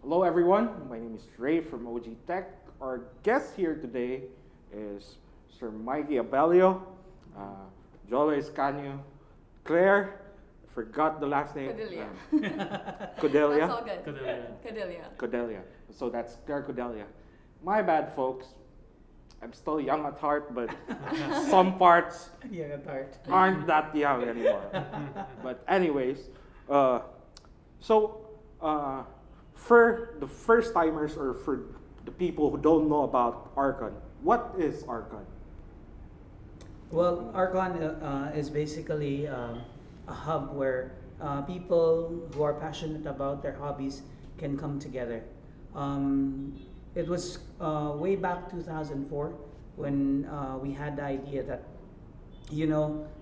Hello everyone, my name is Ray from OG Tech. Our guest here today is Sir Mikey Abelio, Jolo Escanio, Claire, forgot the last name. Codelia. Codelia. That's all good. Codelia. So that's Claire Codelia. My bad, folks. I'm still young at heart, but some parts Young at heart. aren't that young anymore. But anyways, for the first timers or for the people who don't know about ARCHON, what is ARCHON? Well, ARCHON is basically a hub where people who are passionate about their hobbies can come together. It was way back 2004 when we had the idea that,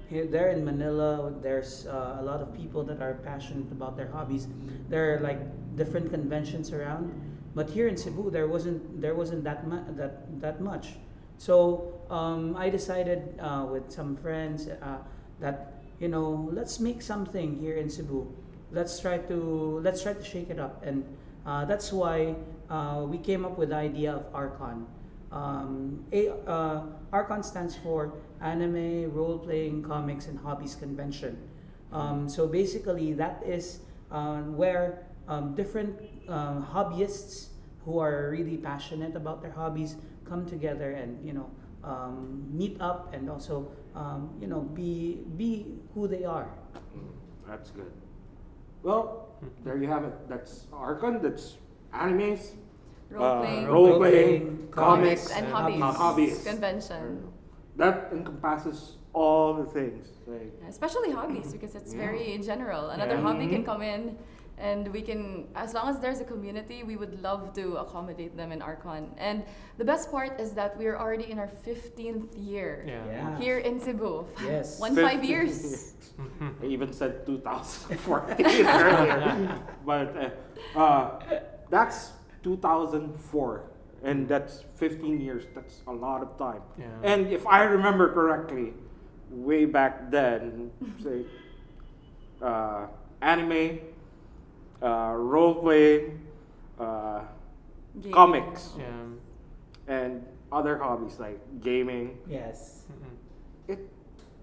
there in Manila, there's a lot of people that are passionate about their hobbies. There are like different conventions around, but here in Cebu, there wasn't that much. So I decided with some friends that let's make something here in Cebu. Let's try to shake it up, and that's why we came up with the idea of ARCHON. ARCHON stands for Anime, Role-Playing, Comics, and Hobbies Convention. So basically, that is where different hobbyists who are really passionate about their hobbies come together and meet up and also be who they are. That's good. Well, there you have it. That's ARCHON. That's animes, role-playing, comics, and hobbies. Convention. That encompasses all the things. Like, Especially hobbies, because it's very general. Another hobby can come in, and we can, as long as there's a community, we would love to accommodate them in ARCHON. And the best part is that we're already in our 15th year here in Cebu. Yes. 5 years. I even said 2014 earlier. But that's 2004. And that's 15 years. That's a lot of time. Yeah. And if I remember correctly, way back then, say, anime, role-playing, comics, and other hobbies like gaming. Yes. It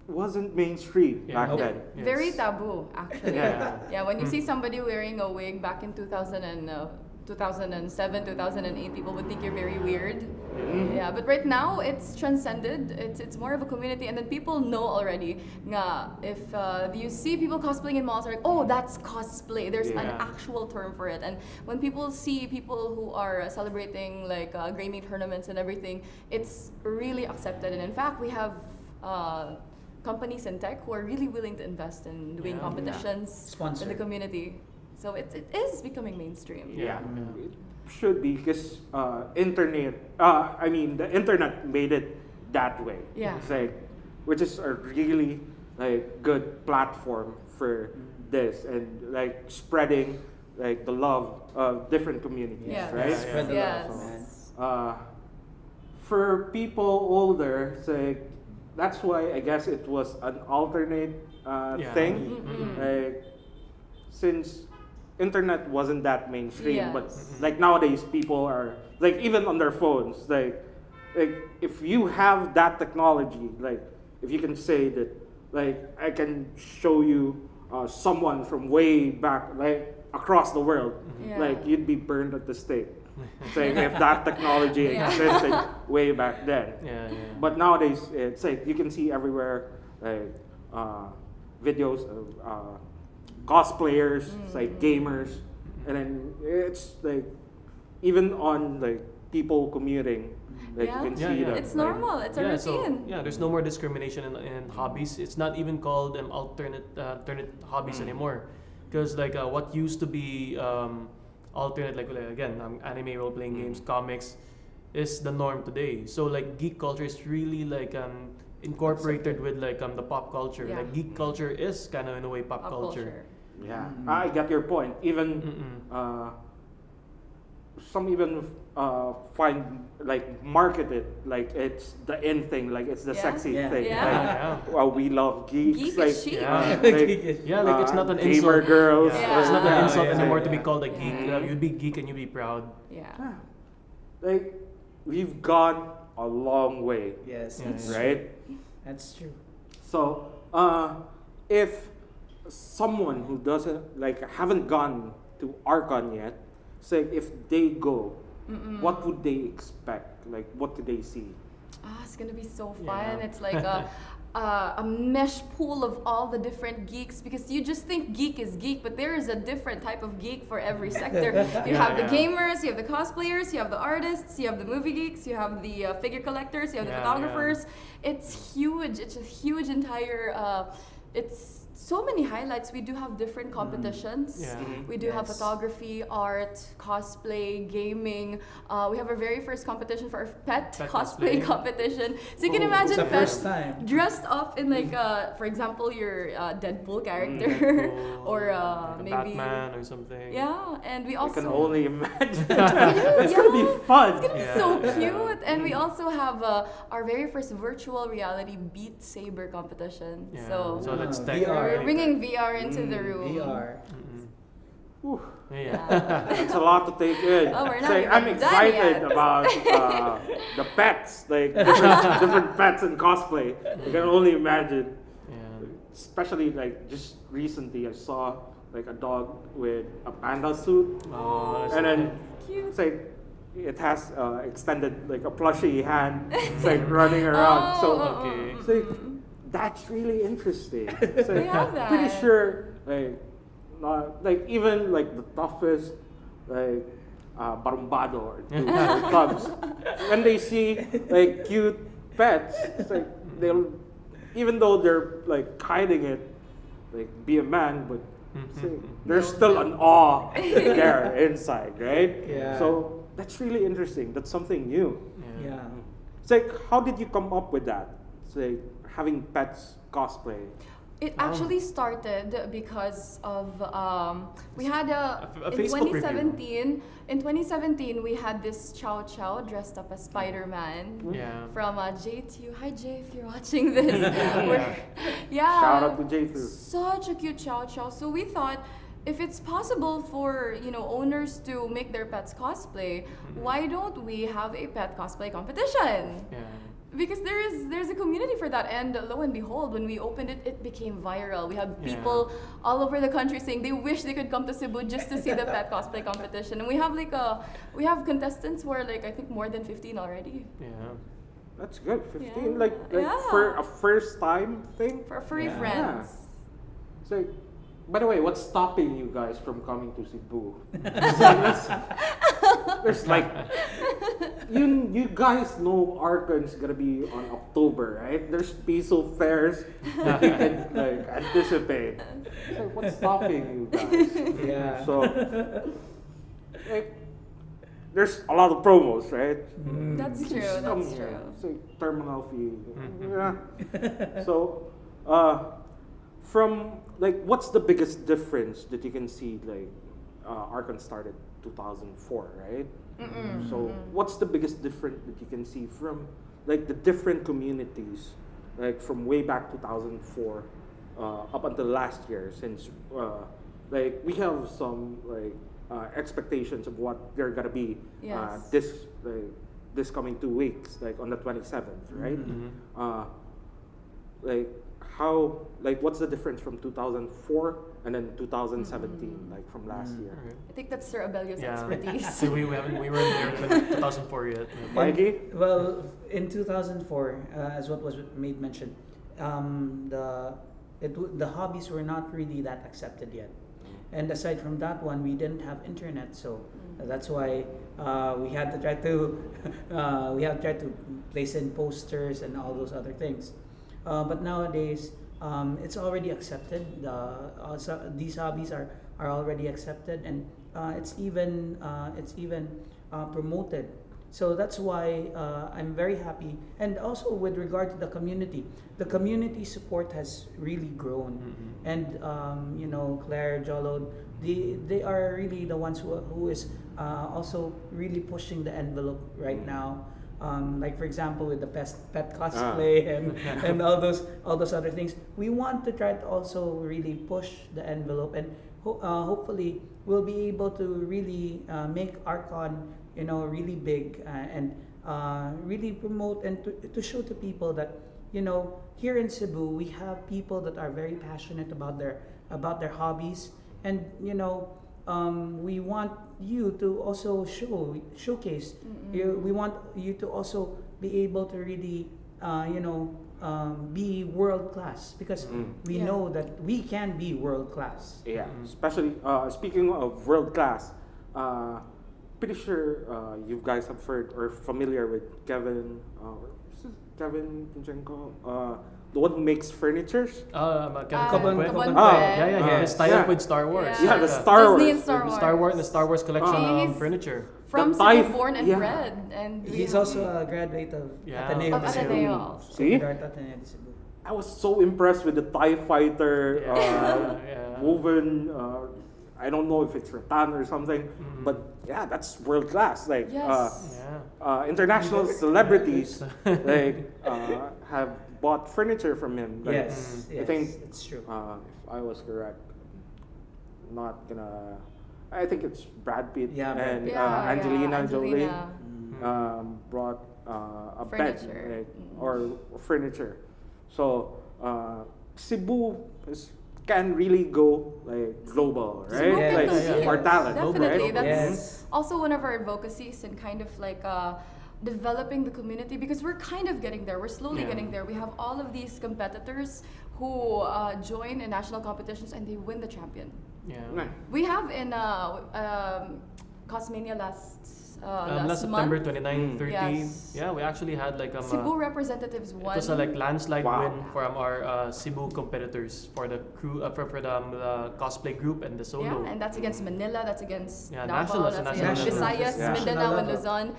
wasn't mainstream back then. Very taboo, actually. Yeah. When you see somebody wearing a wig back in 2007, 2008, people would think you're very weird. Yeah, but right now it's transcended. It's more of a community, and then people know already. If you see people cosplaying in malls, they're like, oh, that's cosplay. There's an actual term for it. And when people see people who are celebrating like gaming tournaments and everything, it's really accepted. And in fact, we have companies in tech who are really willing to invest in doing competitions in the community. So it is becoming mainstream. Yeah, it should be because the internet made it that way. Yeah. It's like, which is a really like good platform for this and like spreading like the love of different communities, right? Spread the love. For people older, it's like, that's why I guess it was an alternate thing. Like, since internet wasn't that mainstream, but like nowadays people are like even on their phones, like if you have that technology, like if you can say that, like I can show you someone from way back, like across the world, like you'd be burned at the stake. Saying if that technology existed way back then. But nowadays it's like you can see everywhere like videos of cosplayers, like gamers, and then it's like even on like people commuting, like you can see that. It's normal. It's a routine. So, there's no more discrimination in hobbies. It's not even called alternate hobbies anymore, because like what used to be alternate, like again, anime, role-playing games, comics, is the norm today. So like geek culture is really like incorporated with like the pop culture. Like geek culture is kind of in a way pop culture. Yeah, I get your point. Even some even find like market it like it's the in thing, like it's the Yeah. sexy Yeah. thing. Yeah. Like, Yeah. well, we love geeks. Geek like is chic. Yeah. like, It's not an gamer insult. girls. Yeah. It's not an Yeah. insult Yeah. anymore to be Yeah. called a geek. Yeah. You'd be geek and you'd be proud. Yeah. Yeah. Like we've gone a long way, Yes, Yeah, that's yeah. right? That's true. So, if someone who doesn't like haven't gone to ARCHON yet, say if they go, what would they expect? Like, what could they see? It's gonna be so fun. Yeah. It's like a mesh pool of all the different geeks, because you just think geek is geek, but there is a different type of geek for every sector. You Yeah, have the yeah. gamers, you have the cosplayers, you have the artists, you have the movie geeks, you have the figure collectors, you have the Yeah, photographers. It's huge. It's a huge entire. It's so many highlights. We do have different competitions. Yeah. We do have Yes. photography, art, cosplay, gaming. We have our very first competition for our pet Pet cosplay cosplay. competition. So you can Oh, imagine it's the pets first time. dressed up in like, for example, your Deadpool character, Deadpool, or like a maybe Batman or something. Yeah, and we I also can only imagine. Yeah, It's gonna be fun. It's gonna be Yeah. so cute, and we also have our very first virtual reality Beat Saber competition. Yeah. So that's VR. tech. we're bringing VR into the Mm, room. VR. Mm-mm. Whew. Yeah. It's a lot to take in. Oh, we're not Say, even I'm done excited yet. about the pets, like different pets in cosplay. I can only imagine. Yeah. Especially like just recently, I saw like a dog with a panda suit, Oh, that's and then Cute. it's like it has extended like a plushy hand. It's like running around. So okay. it's like, that's really interesting. It's We like, have that. pretty sure like not like even like the toughest like barumbado or thugs, when they see like cute pets, it's like they'll, even though they're like hiding it, like be a man, but say, there's still an awe there inside, right? Yeah. So that's really interesting. That's something new. Yeah. It's like, how did you come up with that? It's like having pets cosplay. It actually started because of we had A in Facebook review. 2017. In 2017, we had this Chow Chow dressed up as Spider-Man. Yeah. From J2. Hi Jay, if you're watching this. Yeah. We're- yeah. Shout out to J2. Such a cute Chow Chow. So we thought, if it's possible for owners to make their pets cosplay, why don't we have a pet cosplay competition? Yeah. Because there's a community for that, and lo and behold, when we opened it, it became viral. We had people all over the country saying they wish they could come to Cebu just to see the pet cosplay competition. And we have contestants who are like, I think, more than 15 already Yeah. That's good. 15, Yeah. like Yeah. for a first time thing. for furry Yeah. friends. So, by the way, what's stopping you guys from coming to Cebu? There's like, you guys know ARCHON's gonna be on October, right? There's peaceful fairs that you can like anticipate. So what's stopping you guys? Yeah. So, like, there's a lot of promos, right? That's true. Just come That's here. true. So terminal fee. Mhm. Yeah. So, from like, what's the biggest difference that you can see? Like, ARCHON started 2004, right? So, what's the biggest difference that you can see from like the different communities, like from way back 2004 up until last year? Since like we have some like expectations of what they're gonna be Yes. this coming 2 weeks, like on the 27th, right? Like how, like what's the difference from 2004 and then 2017, like from last year? Okay. I think that's Sir Abelio's Yeah. expertise. So we weren't there in 2004 yet. Mikey? Well, in 2004, as what was made mention, the hobbies were not really that accepted yet. And aside from that one, we didn't have internet, so that's why we had to try to place in posters and all those other things. But nowadays, it's already accepted. These hobbies are already accepted, and it's even promoted So that's why I'm very happy. And also with regard to the community support has really grown. And you know, Claire, Jolo, they are really the ones who is also really pushing the envelope right now. Like for example with the pet cosplay and all those other things. We want to try to also really push the envelope, and hopefully we'll be able to really make Archon, you know, really big and really promote and to show to people that, you know, here in Cebu we have people that are very passionate about their hobbies, and you know, we want you to also showcase. We want you to also be able to really, you know, be world class, because we know that we can be world class. Yeah, especially speaking of world class, pretty sure you guys have heard or familiar with Kevin. Kevin Pinchenko, the one who makes furnitures. Kaban- Yeah. His tie-up with Star Wars. Yeah, the Star Disney Wars. and Star Wars. The Star Wars collection He's furniture. From The Thai- Cebu, born and yeah. bred, and He's also a graduate of Yeah. Ateneo of de Cebu. Ateneo. See? Ateneo de Cebu. I was so impressed with the TIE fighter Yeah. woven. I don't know if it's rattan or something, but yeah, that's world class. Like Yes. international celebrities like have bought furniture from him. Like, Yes, I think it's true. if I was correct, not gonna. I think it's Brad Pitt Yeah, Brad and Pitt. Angelina Jolie Angelina. brought a Furniture. bed, like, or furniture. So Cebu can really go like global, right? Cebu can Like compete. our talent, Definitely. right? That's Yes. also one of our advocacies in kind of like developing the community, because we're kind of getting there. We're slowly Yeah. getting there. We have all of these competitors who join in national competitions and they win the champion. Yeah. Nice. We have in Cosmania last September month. 29, 30. Yes. Yeah, we actually had like Cebu representatives it won. was a like landslide Wow. win from our Cebu competitors for the crew for the cosplay group and the solo. Yeah, and that's against Manila, that's against Yeah, Davao, nationals, that's nationals. against Visayas, Yeah. Mindanao, and National Luzon.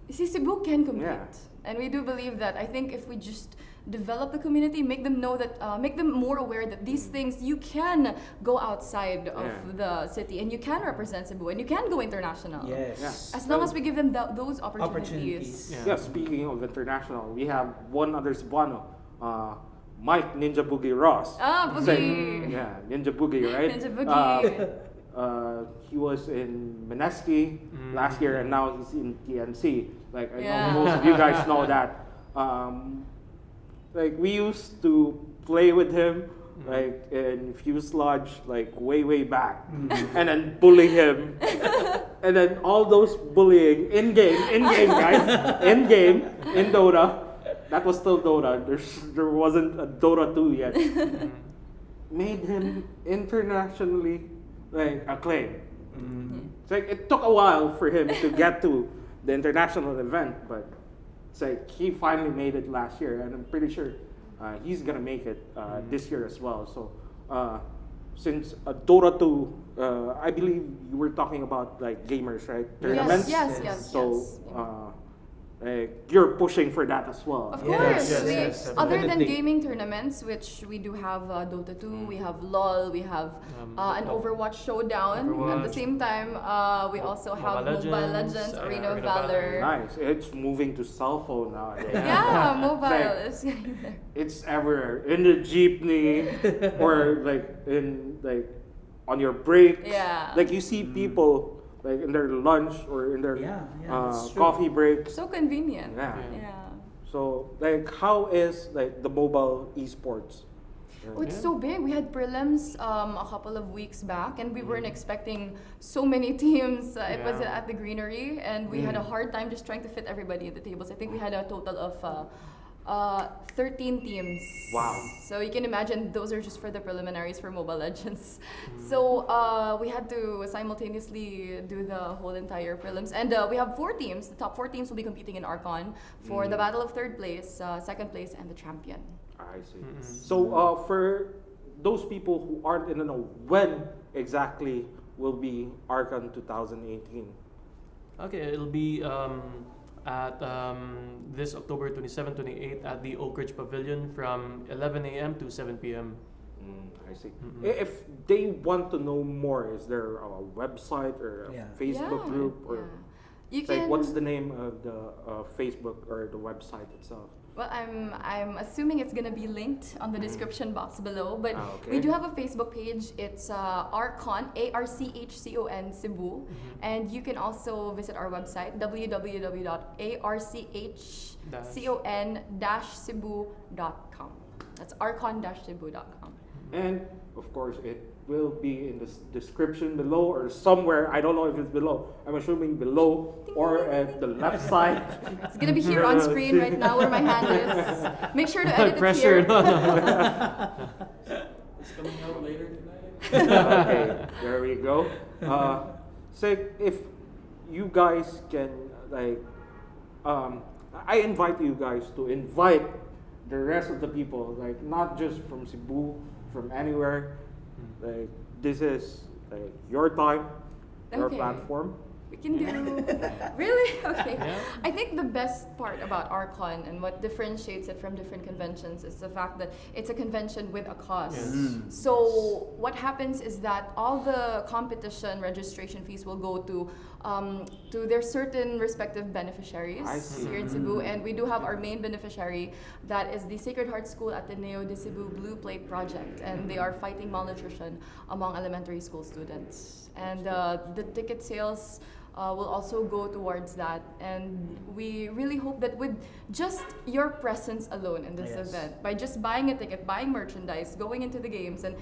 You see, Cebu can compete. Yeah. And we do believe that. I think if we just develop the community, make them know that, make them more aware that these things, you can go outside of the city and you can represent Cebu and you can go international. Yes. As long as we give them those opportunities. Yeah. Yeah, speaking of international, we have one other Cebuano, Mike Ninja Boogie Ross. Ah, Boogie. Saying- yeah, Ninja Boogie, right? Ninja Boogie. He was in Meneski last year, and now he's in TNC. Like I Yeah. know most of you guys know that. Like we used to play with him, like in Fuselage, like way back, and then bully him, and then all those bullying in game, guys, in game, in Dota. That was still Dota. There wasn't a Dota 2 yet. Made him internationally like acclaimed. It's like it took a while for him to get to the international event, but it's like he finally made it last year, and I'm pretty sure he's gonna make it this year as well. So since Dota 2, I believe you were talking about like gamers, right? Tournaments. Yes. So like you're pushing for that as well. Of Yes, course. yes, we, yes, other than definitely. gaming tournaments, which we do have Dota 2, we have LOL, we have an Overwatch showdown. At the Overwatch. same time, we also have Mobile Mobile Legends, Legends, Arena Arena of of Valor. Valor. Nice. It's moving to cell phone nowadays. Yeah, mobile Like- is getting there. It's everywhere in the jeepney or like in like on your breaks. Yeah. Like you see people like in their lunch or in their that's true. coffee breaks. So convenient. Yeah. Yeah. So like how is like the mobile esports? Oh, it's so big. We had prelims a couple of weeks back, and we weren't expecting so many teams. It was Yeah. at the Greenery, and we had a hard time just trying to fit everybody at the tables. I think we had a total of 13 teams. Wow. So you can imagine those are just for the preliminaries for Mobile Legends. So we had to simultaneously do the whole entire prelims. And we have 4 teams. The top 4 teams will be competing in Archon for the battle of third place, second place, and the champion. I see. So for those people who aren't in the know, when exactly will be Archon 2018? Okay, it'll be at this October 27, 28 at the Oak Ridge Pavilion from 11 a.m. to 7 p.m. I see. Mm-mm. If they want to know more, is there a website or a Facebook group or You like can. what's the name of the Facebook or the website itself? Well, I'm assuming it's gonna be linked on the description box below. But okay. we do have a Facebook page. It's ARCHON ARCHON Cebu, and you can also visit our website www.archon-cebu.com. That's archon-cebu.com. And of course, it will be in the description below or somewhere. I don't know if it's below. I'm assuming below or at the left side. It's gonna be here on screen right now where my hand is. Make sure to edit Pressure. it here. It's coming out later tonight. Okay, there we go. So if you guys can I invite you guys to invite the rest of the people, like not just from Cebu, from anywhere. Like this is like your time, your Okay. platform. We can do. Really? Okay. Yeah. I think the best part about ARCHON and what differentiates it from different conventions is the fact that it's a convention with a cause. Yes. So what happens is that all the competition registration fees will go to their certain respective beneficiaries I see. here in Cebu, and we do have our main beneficiary, that is the Sacred Heart School at the Neo de Cebu Blue Plate Project, and they are fighting malnutrition among elementary school students. And the ticket sales will also go towards that, and we really hope that with just your presence alone in this event, by just buying a ticket, buying merchandise, going into the games, and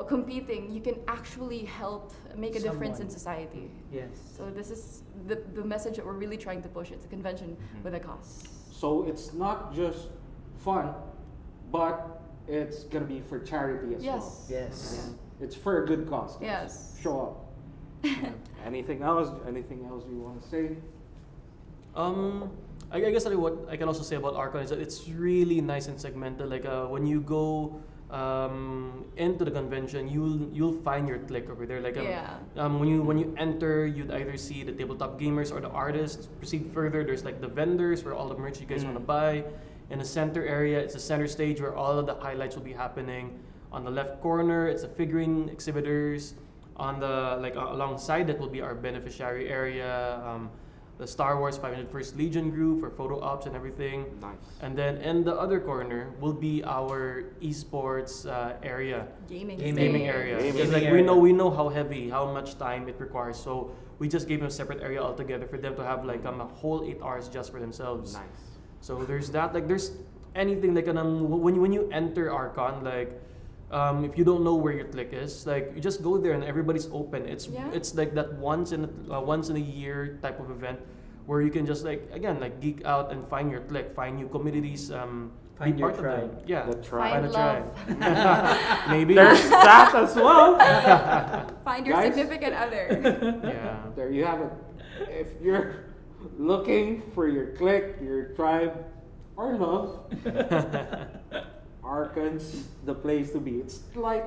competing, you can actually help make a difference in society. Yes. So this is the message that we're really trying to push. It's a convention with a cause. So it's not just fun, but it's gonna be for charity as well. Yes. Yes. It's for a good cause. Guys. Yes. Show up. Anything else? Anything else you want to say? I guess what I can also say about ARCHON is that it's really nice and segmented. Like when you go into the convention, you'll find your clique over there. Like when you enter, you'd either see the tabletop gamers or the artists. Proceed further, there's like the vendors where all the merch you guys want to buy. In the center area, it's the center stage where all of the highlights will be happening. On the left corner, it's the figurine exhibitors. On the alongside that will be our beneficiary area, the Star Wars 501st Legion group for photo ops and everything. Nice. And then in the other corner will be our esports area, Gaming area. Gaming Because like area. we know how much time it requires. So we just gave them a separate area altogether for them to have like a whole 8 hours just for themselves. Nice. So there's that. Like there's anything like when you enter ARCHON, like if you don't know where your clique is, like you just go there and everybody's open. It's like that once in a year type of event where you can just like geek out and find your clique, find new communities, Find be your part of them. tribe. Yeah, The tribe. Find a tribe. love. Maybe. There's that as well. Find your Guys? significant other. Yeah. There you have it. If you're looking for your clique, your tribe, or love, ARCHON's the place to be. It's like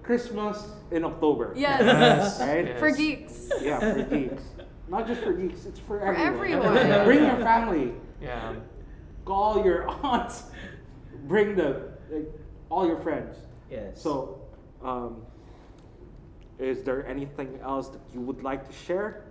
Christmas in October. Yes. Right? Yes. For geeks. Yeah, for geeks. Not just for geeks, it's for everyone. everyone. Bring your family. Yeah. Call your aunts. Bring all your friends. Yes. So, is there anything else that you would like to share?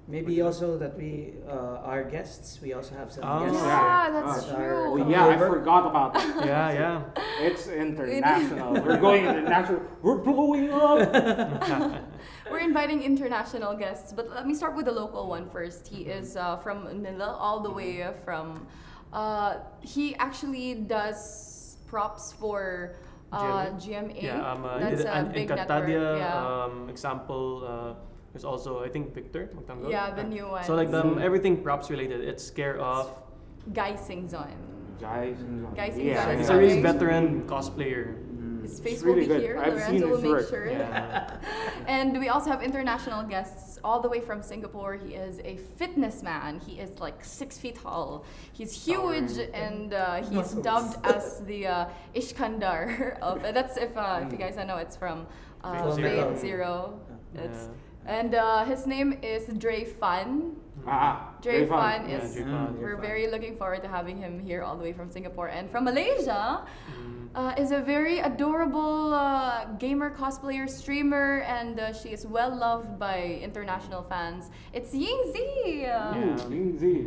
Maybe also that we our guests. We also have some Oh. guests. Yeah, that's that are true. coming Yeah, I over. forgot about that. Yeah. It's international. We're going international. We're blowing up. We're inviting international guests, but let me start with the local one first. He is from Manila, all the way from. He actually does props for GMA. Yeah. That's a big network. Encantadia, Yeah. example. There's also I think Victor Magtanggol. Yeah, the new one. So like everything props related. It's care of. Guy Singzon. Guys, Guys, yeah, He's He's a a really really veteran cosplayer. His It's face really will be good. here. I've seen Lorenzo will his make work. sure. Yeah. And we also have international guests all the way from Singapore. He is a fitness man. He is like 6 feet tall. He's huge, and he's dubbed as the Ishkandar of. That's if you guys don't know, it's from Fate Fate Zero. Yeah. And his name is Dre Fun. Dre Fun Yeah, is. Dre Fun. We're very looking forward to having him here all the way from Singapore. And from Malaysia is a very adorable gamer, cosplayer, streamer, and she is well loved by international fans. It's Yingzi!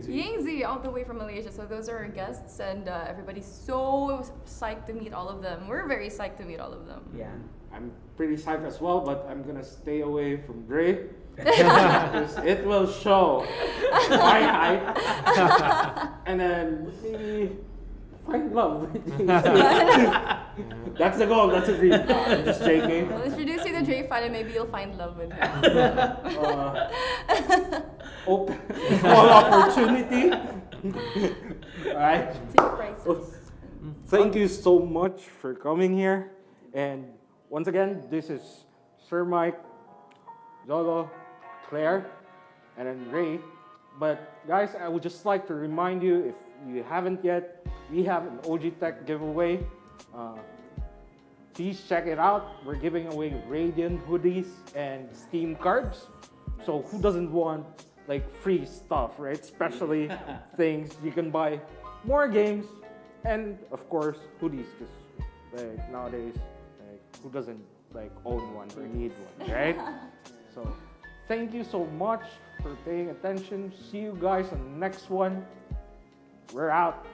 Yingzi, all the way from Malaysia. So those are our guests, and everybody's so psyched to meet all of them. We're very psyched to meet all of them. Yeah. I'm pretty psyched as well, but I'm gonna stay away from Dre. Because it will show my height. And then maybe find love with you. That's the goal, that's the dream. I'm just joking. We'll introduce you to Dre Fun, and maybe you'll find love with him. Open all opportunity. Alright. Take prices. Thank you so much for coming here. And once again, this is Sir Mike, Zogo, Claire, and then Ray. But guys, I would just like to remind you, if you haven't yet, we have an OG Tech giveaway. Please check it out. We're giving away Radeon Hoodies and Steam cards. So who doesn't want like free stuff, right? Especially things you can buy more games, and of course hoodies, because like nowadays, like who doesn't like own one or need one, right? So thank you so much for paying attention. See you guys on the next one. We're out.